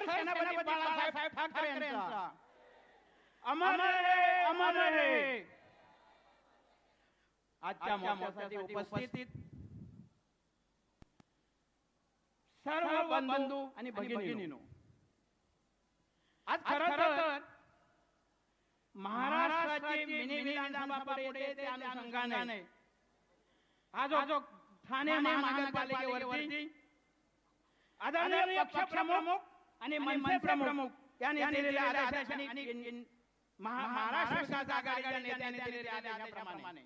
थर सेनापती बाळासाहेब ठाकरे यांचा अमर रहे, अमर रहे. आजच्या महोत्सवासाठी उपस्थित सर्व बंधू आणि भगिनींनो, आज खरं तर महाराष्ट्राची मिनी विधानसभा पुढे त्या अनुषंगाने हा जो ठाणे महानगरपालिकेवरती आदरणीय पक्षप्रमुख आणि मनसे प्रमुख यांनी दिलेल्या आदेशाने महाराष्ट्र विकास आघाडीच्या नेत्यांनी दिलेल्या आदेशाप्रमाणे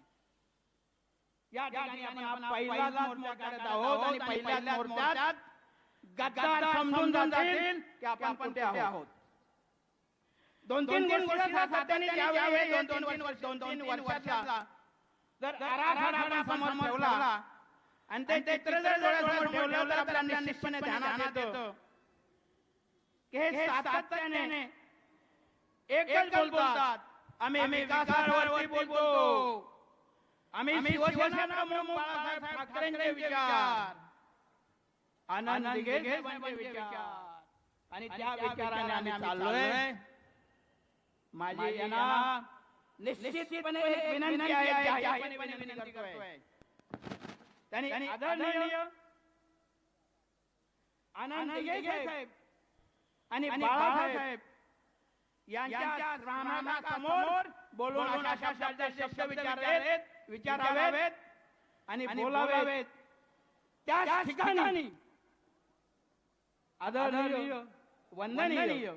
या ठिकाणी आपण पहिलाच मोर्चा काढत आहोत आणि पहिल्याच मोर्चात गद्दार समजून जातील की आपण कोणते आहोत. दोन तीन वर्षाचा सातत्याने यावेळी दोन तीन वर्षाचा जर आराखडा समोर ठेवला आणि ते चित्र जर डोळ्यासमोर ठेवलं तर आपल्याला निश्चितपणे ध्यानात येतं की हे सातत्याने एकच बोलतात, आम्ही विकासावरती बोलतो, आम्ही शिवसेना प्रमुख बाळासाहेब ठाकरेंचे विचार, आनंद दिघे साहेबांचे विचार आणि त्या विचाराने आम्ही चाललोय. माझी यांना निश्चितपणे एक विनंती आहे, जाहीरपणे विनंती करतोय. त्यांनी आदरणीय आनंद दिघे साहेब आणि बाळासाहेब यांच्या रानासमोर बोलून अशा शब्द विचारावेत आणि बोलावेत. त्या ठिकाणी आदरणीय वंदनीय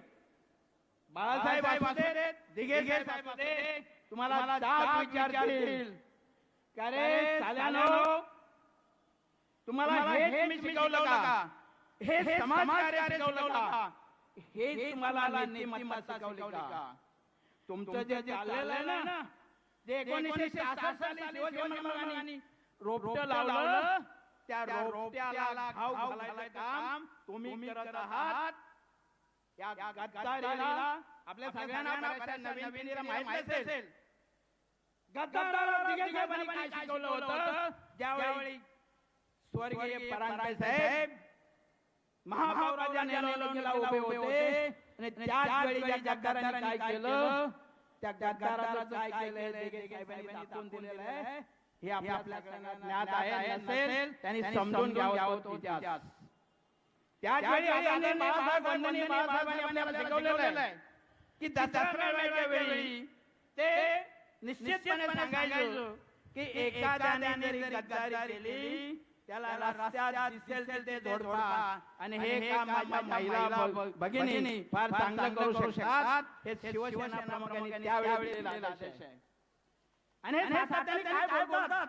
बाळासाहेब असते, दिघे साहेब असते, तुम्हाला जाब विचारतील की अरे साल्यानो, तुम्हाला हेच मी शिकवलं का, हे समाजकार्य शिकवलं का, हे तुम्हाला नीतिमत्ता शिकवली का. तुमचं जे चाललेलं ना, जे 1966 साली शिवसेना रोपटं लावलं, त्या रोपट्याला घाव घालायचं काम तुम्ही करत आहात. या गद्दारीला आपल्या सगळ्यांना नवीन पिढीला माहित असेल, गद्दाराला दिघे साहेबांनी काय शिकवलं होतं. ज्यावेळी स्वर्गीय परांजपे साहेब महापौराच्या निवडणुकीला उभे होते आणि त्याच वेळी ज्या गद्दारांनी काय केलं, त्या गद्दाराचं काय केलं दिघे साहेबांनी दाखवून दिलेलं आहे. हे आपल्याला ज्ञात आहे नसेल त्यांनी समजून घ्यावं तो इतिहास. त्याच वेळी आदरणीय बाळासाहेब वंदनीय बाळासाहेबांनी आपल्याला शिकवलेलं आहे की दसरा मेळाव्याच्या वेळी ते निश्चितपणे सांगायचं की एखाद्याने जरी गद्दारी केली त्याला रस्त्यात दिसेल ते झोडपा आणि हे काम माझ्या महिला भगिनी फार चांगलं करू शकतात. हे शिवसेना प्रमुखांनी त्यावेळी दिलेलं आदेश आहे. आणि हे सातत्याने काय बोलतात,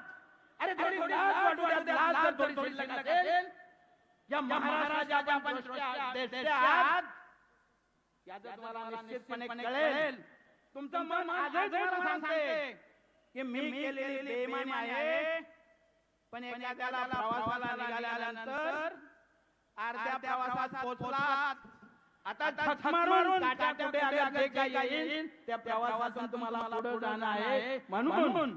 अरे थोडी लाज थोडी शिल्लक असेल, या महाराष्ट्राच्या देशात याचं तुम्हाला निश्चितपणे कळेल. तुमचं मन आजच मला सांगते की मी केलेली बेईमानी आहे, पण एखाद्याला प्रवासाला निघाल्यानंतर अर्ध्या प्रवासात पोहोचलात, आता थक मारून काट्या कुठे आल्या जे काही येईल त्या प्रवासातून तुम्हाला पुढे जाणं आहे. म्हणून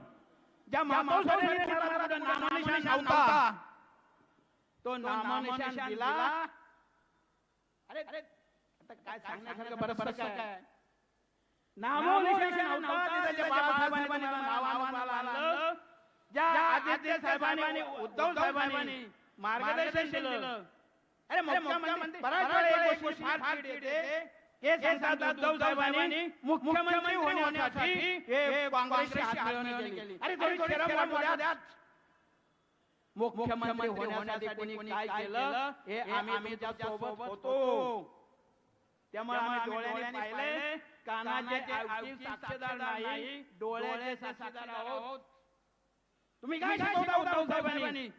ज्या मातोश्रीने नामनिशाण नव्हता तो नामनिशाण दिला. अरे आता काय सांगण्यासारखं बरंच काय, नामनिशाण नव्हता तिथे बाळासाहेबांनी नाव आम्हाला आणलं, ज्या आदित्य साहेबांनी उद्धव साहेबांनी मार्गदर्शन दिलं. अरे मुख्यमंत्री बराच वेळा एक गोष्ट फार येते, हे सांगतात उद्धव साहेबांनी मुख्यमंत्री होण्यासाठी हे काँग्रेसची हातमिळवणी केली. अरे थोडी शरम वाटू द्या. मुख्यमंत्री होण्यासाठी कोणी काय केलं हे आम्ही त्याच्या सोबत होतो, त्यामुळे आम्ही डोळ्याने पाहिले, कानाचे ऐवजी साक्षीदार नाही, डोळ्याचे साक्षीदार आहोत. तुम्ही काय शिकवता उद्धव साहेबांनी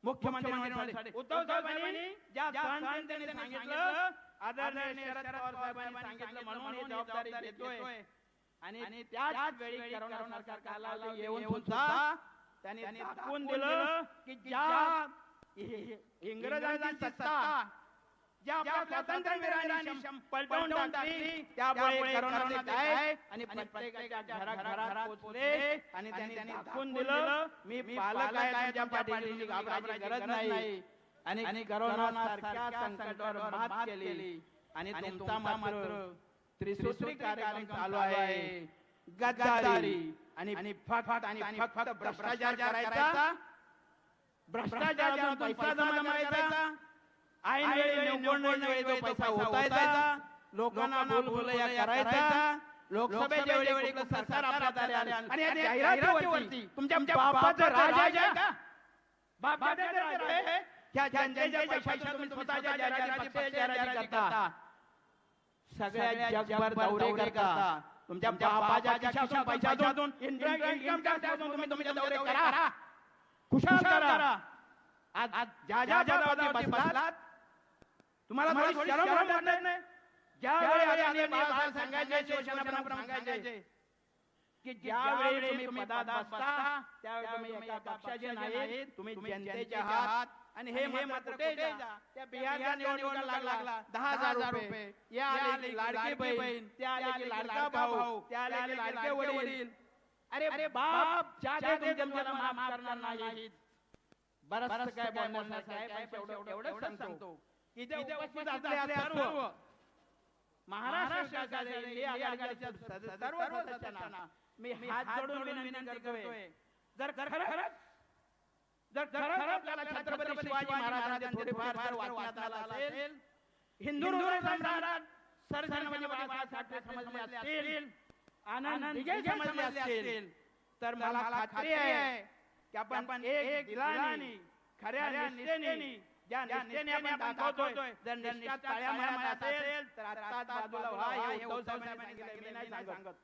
मुख्यमंत्री होण्यासाठी? उद्धव साहेबांनी ज्या त्यांनी सांगितलं, आदरणीय शरद पवार साहेबांनी सांगितलं म्हणून ही जबाबदारी देतोय. आणि त्याच वेळी करोना सरकारला येऊन सुद्धा त्यांनी दाखवून दिलं की ज्या इंग्रजांची सत्ता ज्या स्वातंत्र्यवीरांनी पलटवून टाकली, त्यामुळे करोना काय आणि प्रत्येकाच्या घराघरात पोहोचले आणि त्यांनी दाखवून दिलं मी पालक आहे, तुमच्या पाठीशी घाबरायची गरज नाही. आणि करोना सारख्या संकटावर मात केली. आणि तुमचा मात्र त्रिसूत्री कार्यक्रम चालू आहे. गद्दारी आणि फक्त भ्रष्टाचार करायचा, भ्रष्टाचारातून पैसा जमा करायचा, ऐन वेळी निवडणुकीच्या वेळी तो पैसा उठायचा, लोकांना भूलभुलैया करायचा, लोकसभेच्या वेळी कुठलं सरकार आपल्या दारी आलं आणि या जाहिरातीवरती तुमच्या बापाचं राज आहे का? बापाचं राज आहे. त्या जनतेच्या पैशातून तुम्ही स्वतःच्या जाहिराती करता, सगळ्या जगभर दौरे करता, तुमच्या बापाच्या खिशातून पैशातून इन्कम टॅक्समधून तुम्ही तुमचे दौरे करा, खुशाल करा. आज ज्या पदावरती बसलात तुम्हाला थोडी शरम वाटत नाही? ज्यावेळी आदरणीय बाळासाहेब सांगायचे, शिवसेना सांगायचे की ज्यावेळी तुम्ही पदात बसता त्यावेळी तुम्ही एका पक्षाचे नाहीत, तुम्ही जनतेचे आहात. आणि हे मात्र कुठे जा, त्या बिहारच्या निवडणुका लागला 10,000 रुपये, या आली लाडकी बहीण, त्या आली की लाडका भाऊ, त्या आली की लाडके वडील. अरे बाप ज्यादा तुमच्याला माफ करणार नाहीत. बरंच काय बोलण्यासारखं आहे, पण एवढंच सांगतो की इथे उपस्थित असलेल्या सर्व महाराष्ट्र आघाडीच्या सर्व सदस्यांना मी हात जोडून विनंती करतोय, जर आपल्याला छत्रपती शिवाजी महाराजांचे थोडेफार वाचण्यात आला असेल, हिंदू सम्राट सरछत्रपती बाळासाहेब ठाकरे समजले असतील, आनंद दिघे समजले असतील, तर मला खात्री आहे की आपण एक दिलाने खऱ्या निष्ठेने ज्या निष्ठेने आपण दाखवतोय, जर निष्ठा टाळ्या मारत असेल तर आत्ताच बाजूला व्हा. हे उद्धव साहेबांनी सांगितलं, मी नाही सांगत.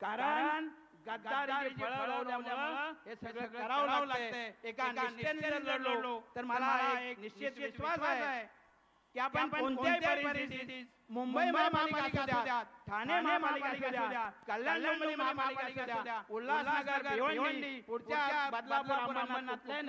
कारण गद्दारीची फळं लावल्यामुळं हे सगळं करावं लागतंय. एका निष्ठेने जर लढलो तर मला एक निश्चित विश्वास आहे की आपण कोणत्याही परिस्थितीत मुंबई महापालिका असू द्या, ठाणे महापालिका असू द्या, कल्याण मुंबई महापालिका असू द्या, उल्हासनगर, भिवंडी, पुढच्या बदलापूर, अंबरनाथ